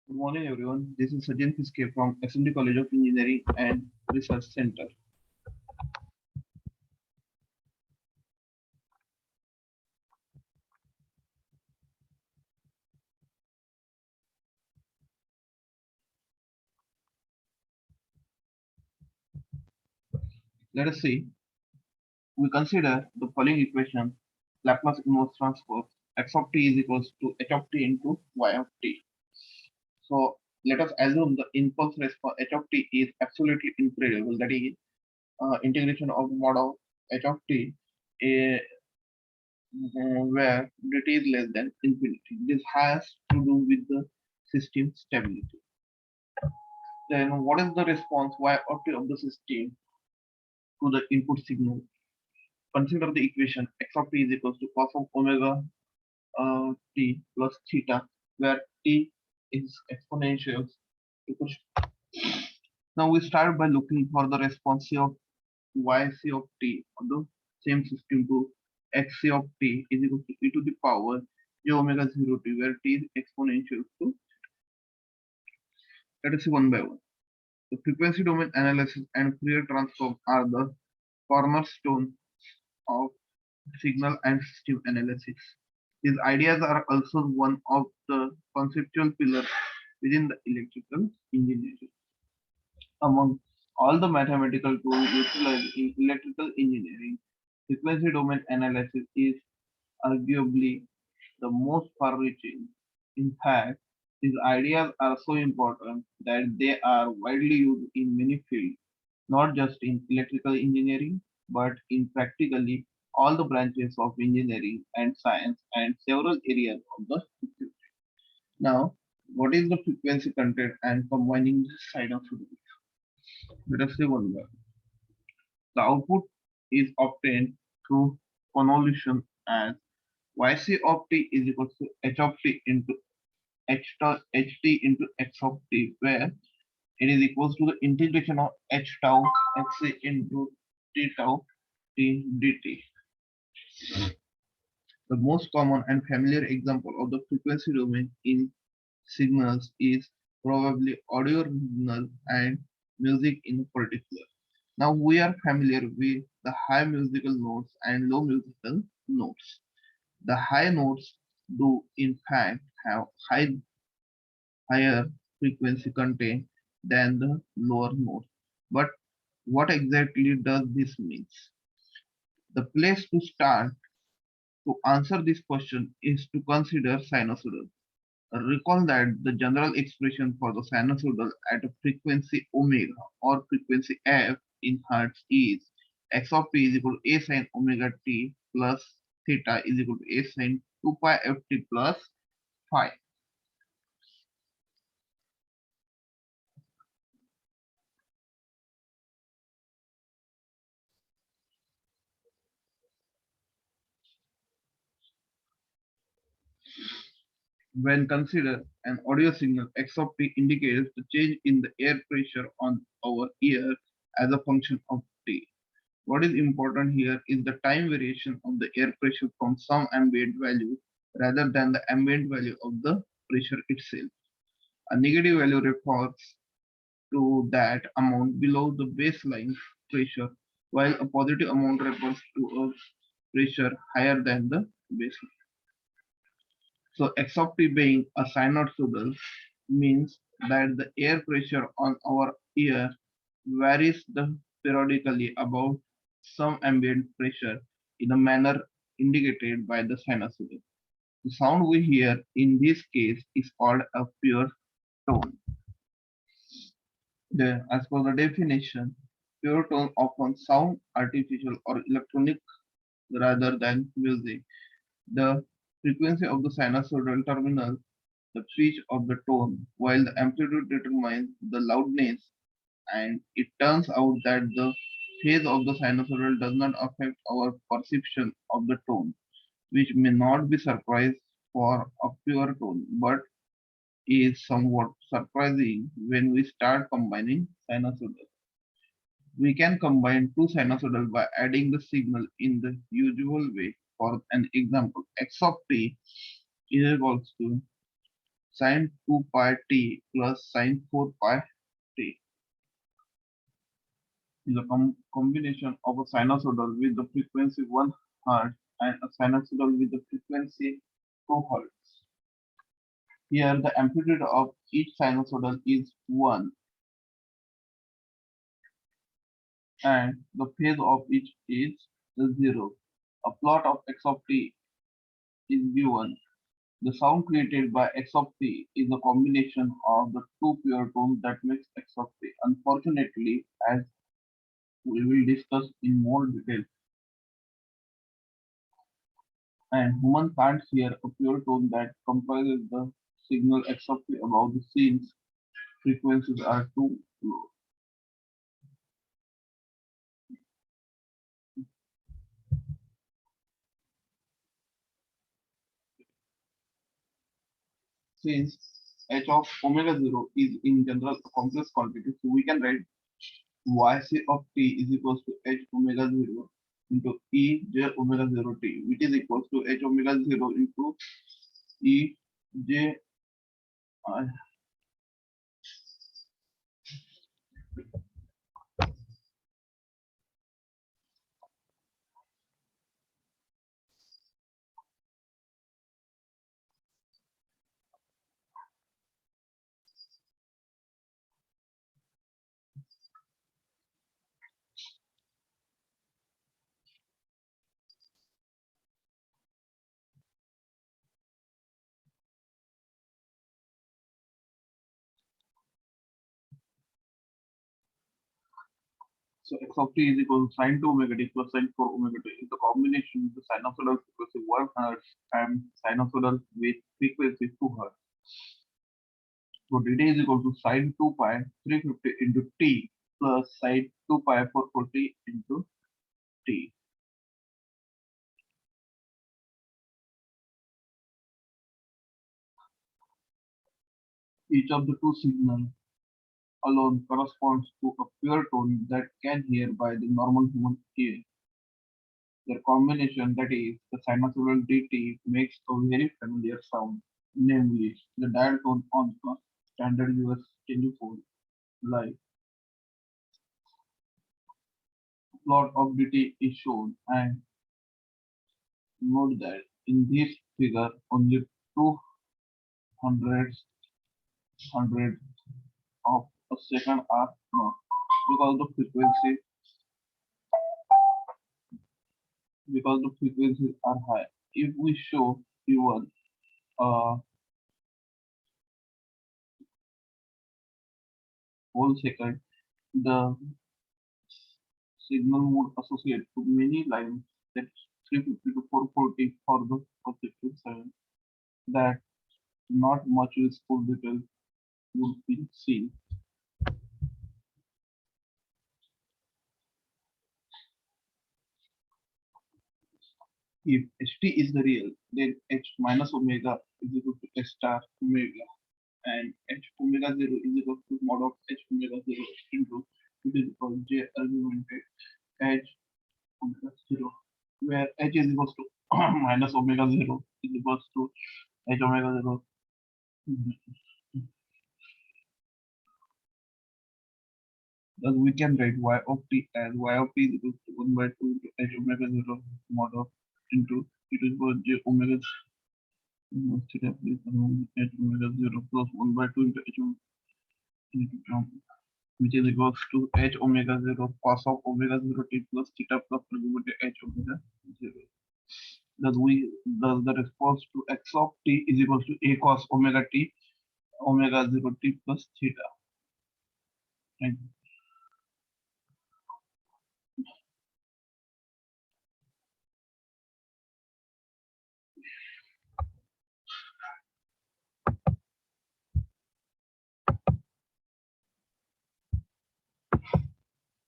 Good morning, everyone. This is Sajjan Fiske from SMD College of Engineering and Research Center. Let us see. We consider the following equation: Laplace inverse transform x of t is equals to h of t into y of t. So let us assume the impulse response h of t is absolutely incredible. That is integration of mod of h of t where dt is less than infinity. This has to do with the system stability. Then what is the response y of t of the system to the input signal? Consider the equation x of t is equals to cos of omega t plus theta, where t is exponential. Now we start by looking for the response of yc of t of the same system to xc of t is equal to e to the power j omega 0 t, where t is exponential to. Let us see one by one. The frequency domain analysis and Fourier transform are the cornerstone of signal and system analysis. These ideas are also one of the conceptual pillars within the electrical engineering. Among all the mathematical tools utilized in electrical engineering, frequency domain analysis is arguably the most far-reaching. In fact, these ideas are so important that they are widely used in many fields, not just in electrical engineering, but in practically all the branches of engineering and science and several areas of the physics. Now, what is the frequency content and combining this sinusoidal? Let us see one by one. The output is obtained through convolution as yc of t is equal to h of t into ht into x of t, where it is equals to the integration of h tau xc into t tau t dt. The most common and familiar example of the frequency domain in signals is probably audio signal and music in particular. Now we are familiar with the high musical notes and low musical notes. The high notes do in fact have higher frequency content than the lower notes. But what exactly does this mean? The place to start to answer this question is to consider sinusoidal. Recall that the general expression for the sinusoidal at a frequency omega or frequency f in hertz is x of t is equal to a sin omega t plus theta is equal to a sin 2 pi ft plus phi. When considered an audio signal, x of t indicates the change in the air pressure on our ear as a function of t. What is important here is the time variation of the air pressure from some ambient value rather than the ambient value of the pressure itself. A negative value refers to that amount below the baseline pressure, while a positive amount refers to a pressure higher than the baseline. So x of t being a sinusoidal means that the air pressure on our ear varies periodically above some ambient pressure in a manner indicated by the sinusoid. The sound we hear in this case is called a pure tone. As per the definition, pure tone often sound artificial or electronic rather than music. The frequency of the sinusoidal terminal, the pitch of the tone, while the amplitude determines the loudness, and it turns out that the phase of the sinusoidal does not affect our perception of the tone, which may not be surprised for a pure tone, but is somewhat surprising when we start combining sinusoidal. We can combine two sinusoidal by adding the signal in the usual way. For an example, x of t is equals to Sine 2 pi t plus sine 4 pi t is a combination of a sinusoidal with the frequency 1 Hz and a sinusoidal with the frequency 2 Hz. Here, the amplitude of each sinusoidal is 1 and the phase of each is 0. A plot of x of t is given. The sound created by x of t is a combination of the two pure tones that makes x of t. Unfortunately, as we will discuss in more detail, and human can't hear a pure tone that comprises the signal x of t above the scene's frequencies are too low. Since h of omega 0 is in general a complex quantity, so we can write yc of t is equals to h omega 0 into e j omega 0 t, which is equals to h omega 0 into e j. uh, so x of t is equal to sine 2 omega t plus sine 4 omega t is the combination of the sinusoidal frequency 1 Hz and sinusoidal with frequency 2 Hz. So dt is equal to sine 2 pi 350 into t plus sine 2 pi 440 into t. Each of the two signals alone corresponds to a pure tone that can hear by the normal human ear. Their combination, that is, the sinusoidal dt, makes a very familiar sound, namely the dial tone on a standard US telephone line. Plot of dt is shown, and note that in this figure only two hundredths of a second are known because the frequencies are high. If we show even a whole second, the signal would associate to many lines that 350 to 440 for the projected sign that not much useful detail would be seen. If ht is the real, then h minus omega is equal to h star omega, and h omega 0 is equal to mod of h omega 0 into it is equal to j argumented h omega 0, where h is equals to minus omega 0 is equals to h omega 0. Thus we can write y of t as y of t is equal to 1 by 2 into h omega 0 mod of into e to the power j omega theta is h omega 0 plus 1 by 2 into h omega, which is equals to h omega 0 cos of omega 0 t plus theta plus argument h omega 0. Thus the response to x of t is equals to a cos omega t omega 0 t plus theta. Thank you.